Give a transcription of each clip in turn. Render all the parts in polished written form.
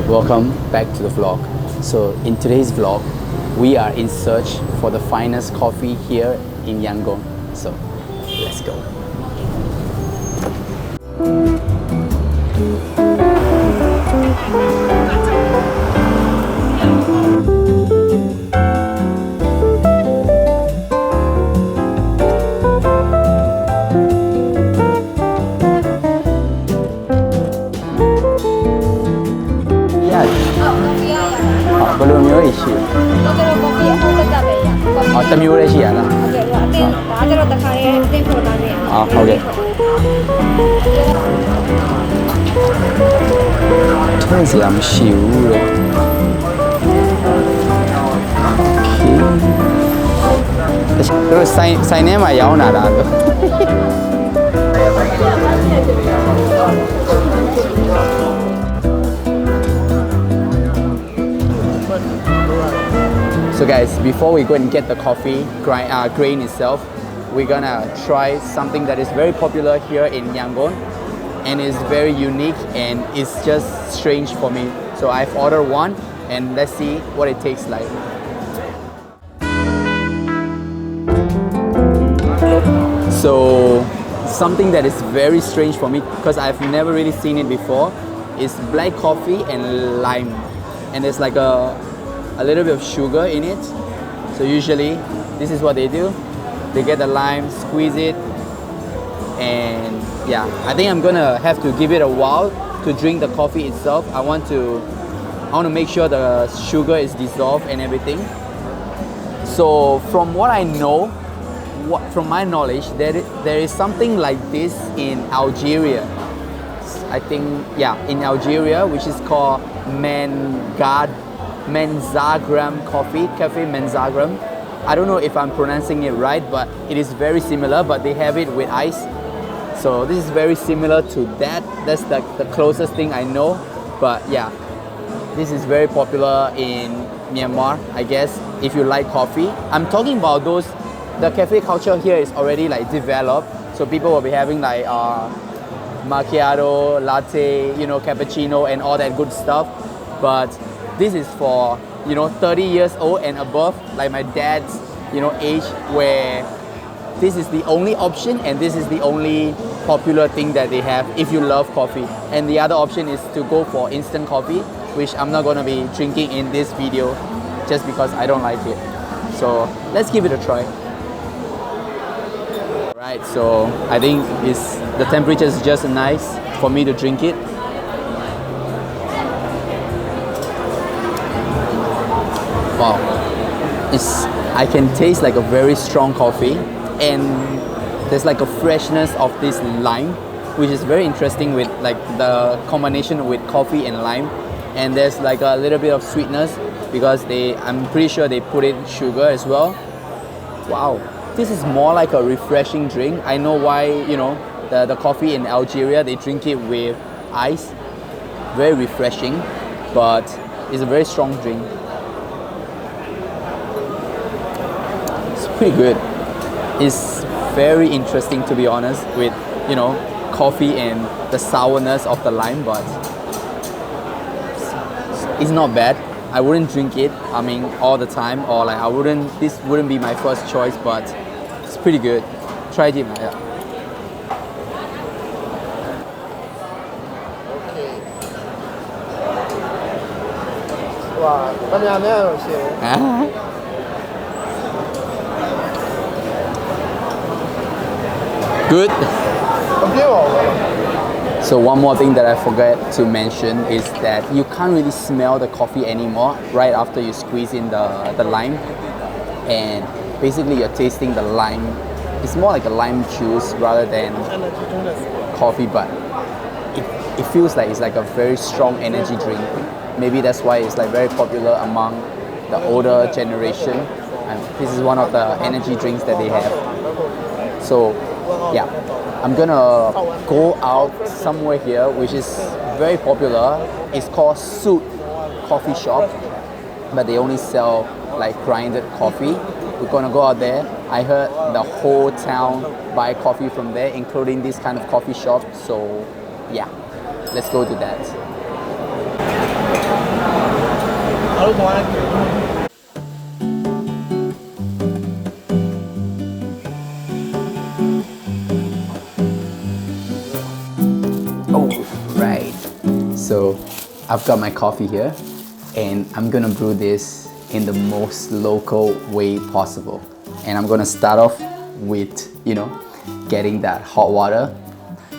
Welcome back to the vlog. So in today's vlog, we are in search for the finest coffee here in Yangon. So let's go. Belum nhớ gì chị? Tầm nhiêu đây chị ạ? Ok. Thế gì làm xíu rồi. Rồi sai ném mà giấu nào đó. So guys, before we go and get the coffee grain itself, we're gonna try something that is very popular here in Yangon and is very unique and it's just strange for me. So I've ordered one and let's see what it tastes like. So something that is very strange for me because I've never really seen it before is black coffee and lime, and there's like a little bit of sugar in it. So usually this is what they do. They get the lime, squeeze it, and yeah, I think I'm gonna have to give it a while to drink the coffee itself. I want to make sure the sugar is dissolved and everything. So from what I know, from my knowledge, there is something like this in Algeria. I think, yeah, in Algeria, which is called Menzagram coffee, Cafe Menzagram. I don't know if I'm pronouncing it right, but it is very similar, but they have it with ice. So this is very similar to that. That's the closest thing I know. But yeah, this is very popular in Myanmar, I guess, if you like coffee. I'm talking about the cafe culture here is already like developed. So people will be having like macchiato, latte, cappuccino and all that good stuff. But this is for 30 years old and above, like my dad's age, where this is the only option and this is the only popular thing that they have if you love coffee. And the other option is to go for instant coffee, which I'm not gonna be drinking in this video just because I don't like it. So let's give it a try. Right, so I think the temperature is just nice for me to drink it. Wow, I can taste like a very strong coffee, and there's like a freshness of this lime, which is very interesting with like the combination with coffee and lime. And there's like a little bit of sweetness because I'm pretty sure they put in sugar as well. Wow, this is more like a refreshing drink. I know why, the coffee in Algeria, they drink it with ice. Very refreshing, but it's a very strong drink. Pretty good. It's very interesting, to be honest, with coffee and the sourness of the lime, but it's not bad. I wouldn't drink it, all the time, or like this wouldn't be my first choice, but it's pretty good. Try it, yeah. Good. So one more thing that I forgot to mention is that you can't really smell the coffee anymore right after you squeeze in the lime, and basically you're tasting the lime. It's more like a lime juice rather than coffee, but it feels like it's like a very strong energy drink. Maybe that's why it's like very popular among the older generation, and this is one of the energy drinks that they have. So yeah, I'm gonna go out somewhere here which is very popular. It's called Suit Coffee Shop, but they only sell like grinded coffee. We're gonna go out there. I heard the whole town buy coffee from there, including this kind of coffee shop. So yeah, let's go to that. Right. So I've got my coffee here and I'm gonna brew this in the most local way possible. And I'm gonna start off with, getting that hot water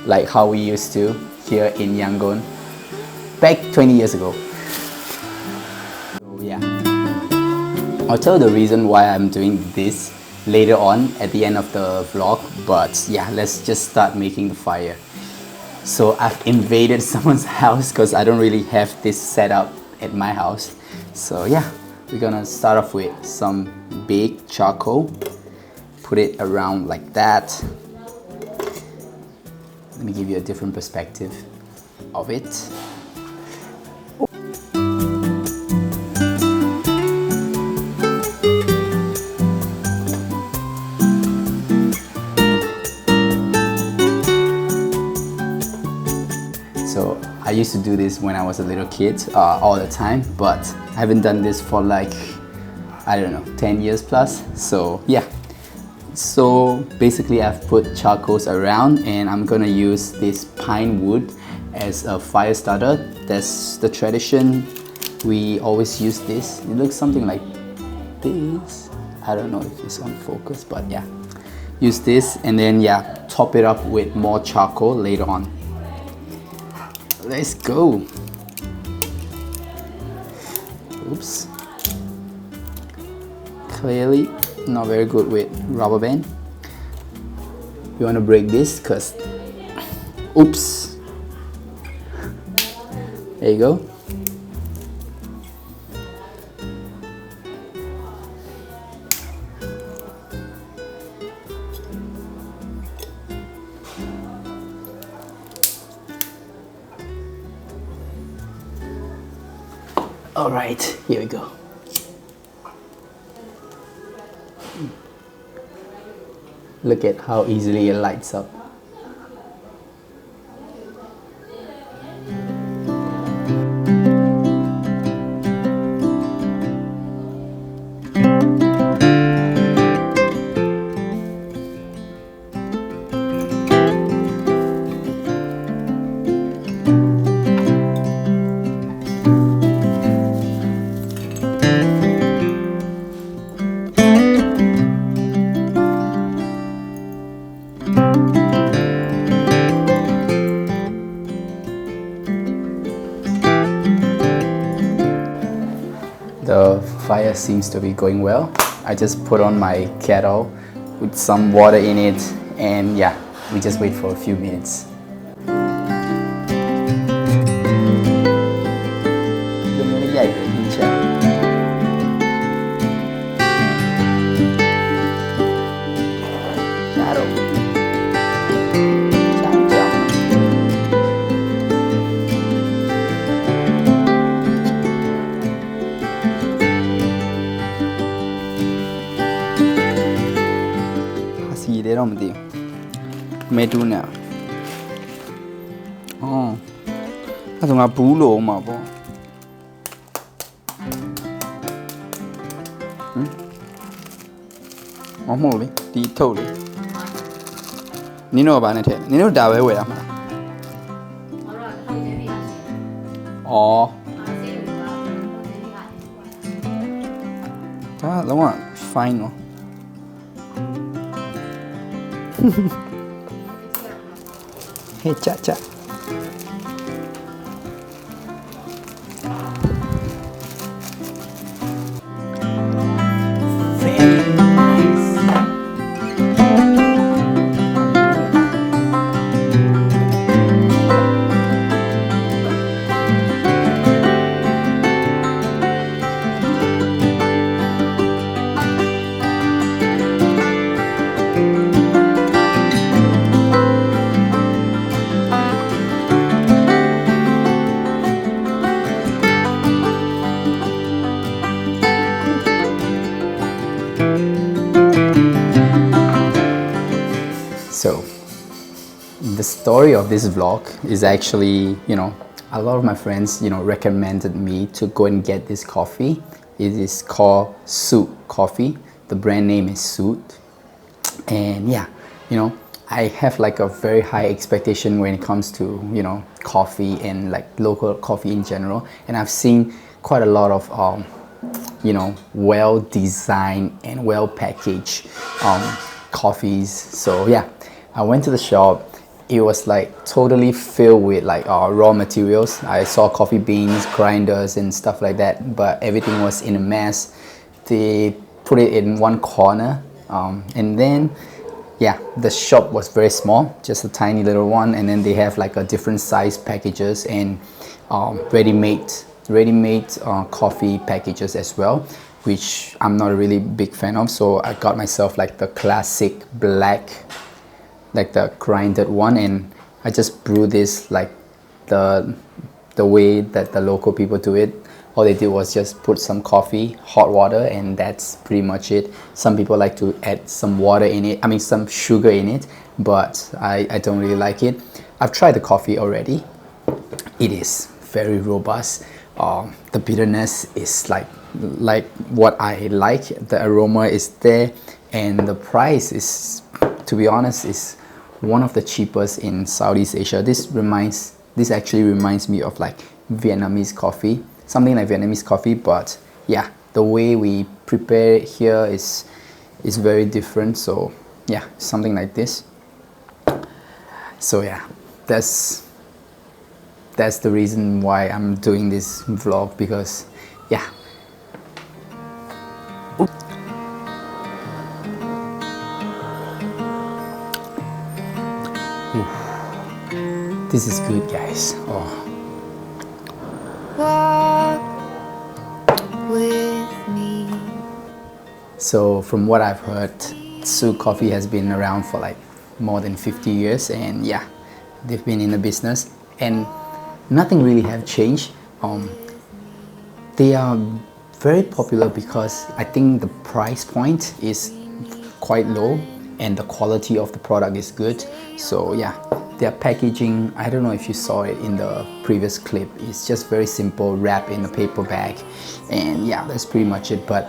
like how we used to here in Yangon back 20 years ago. So yeah. I'll tell the reason why I'm doing this later on at the end of the vlog, but yeah, let's just start making the fire. So I've invaded someone's house because I don't really have this set up at my house. So yeah, we're gonna start off with some baked charcoal. Put it around like that. Let me give you a different perspective of it. So I used to do this when I was a little kid all the time, but I haven't done this for like, I don't know, 10 years plus. So yeah. So basically I've put charcoals around and I'm gonna use this pine wood as a fire starter. That's the tradition. We always use this. It looks something like this. I don't know if it's on focus, but yeah. Use this and then yeah, top it up with more charcoal later on. Let's go. Oops. Clearly not very good with rubber band. We want to break this because, oops. There you go. All right, here we go. Look at how easily it lights up. The fire seems to be going well. I just put on my kettle with some water in it and yeah, we just wait for a few minutes. They don't do. May do now. Oh, that's my bulo, my boy. I'm holy. The totally. You know about it. You know that way. Oh. That the one fine. Hey, cha-cha. Very nice. So the story of this vlog is actually, a lot of my friends, recommended me to go and get this coffee. It is called Suit Coffee. The brand name is Suit. And yeah, I have like a very high expectation when it comes to, coffee and like local coffee in general. And I've seen quite a lot of, well designed and well packaged coffees. So yeah, I went to the shop. It was like totally filled with like raw materials. I saw coffee beans, grinders and stuff like that, but everything was in a mess. They put it in one corner, and then yeah, the shop was very small, just a tiny little one, and then they have like a different size packages and ready-made coffee packages as well, which I'm not a really big fan of. So I got myself like the classic black, like the grinded one, and I just brew this like the way that the local people do it. All they did was just put some coffee, hot water, and that's pretty much it. Some people like to add some water in it, some sugar in it, but I don't really like it. I've tried the coffee already. It is very robust. The bitterness is like what I like. The aroma is there, and the price is, to be honest, is one of the cheapest in Southeast Asia. This actually reminds me of like Vietnamese coffee, something like Vietnamese coffee, but yeah, the way we prepare it here is very different. So yeah, something like this. So yeah, that's the reason why I'm doing this vlog, because yeah. This is good, guys. Walk with me. So from what I've heard, Suit Coffee has been around for like more than 50 years, and yeah, they've been in the business and nothing really have changed. They are very popular because I think the price point is quite low and the quality of the product is good. So yeah, their packaging, I don't know if you saw it in the previous clip, it's just very simple, wrap in a paper bag, and yeah, that's pretty much it. But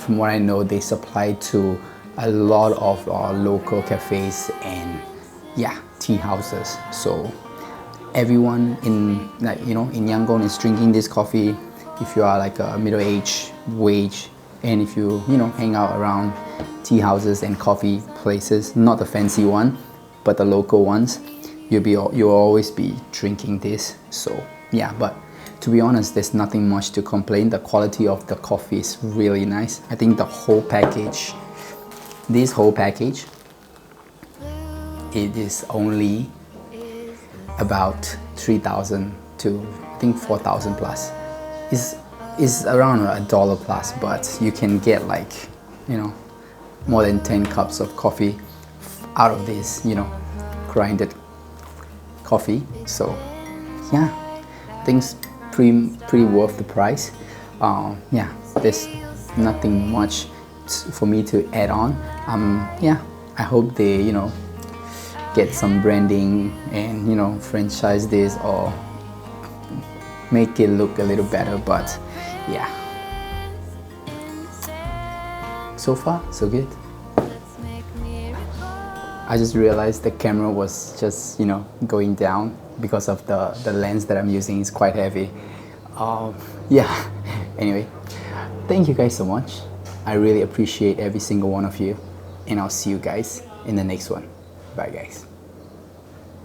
from what I know, they supply to a lot of local cafes and yeah, tea houses. So everyone in in Yangon is drinking this coffee. If you are like a middle-aged wage, and if you hang out around tea houses and coffee places, not the fancy one but the local ones, you'll always be drinking this. So yeah, but to be honest, there's nothing much to complain. The quality of the coffee is really nice. I think this whole package, it is only about 3,000 to I think 4,000 plus. Is around $1 plus, but you can get like more than 10 cups of coffee out of this grinded coffee. So yeah, I think it's pretty worth the price. Yeah, there's nothing much for me to add on. Yeah, I hope they get some branding and franchise this or make it look a little better. But yeah, so far so good. I just realized the camera was just going down because of the lens that I'm using is quite heavy. Yeah, anyway, thank you guys so much. I really appreciate every single one of you, and I'll see you guys in the next one. Bye guys.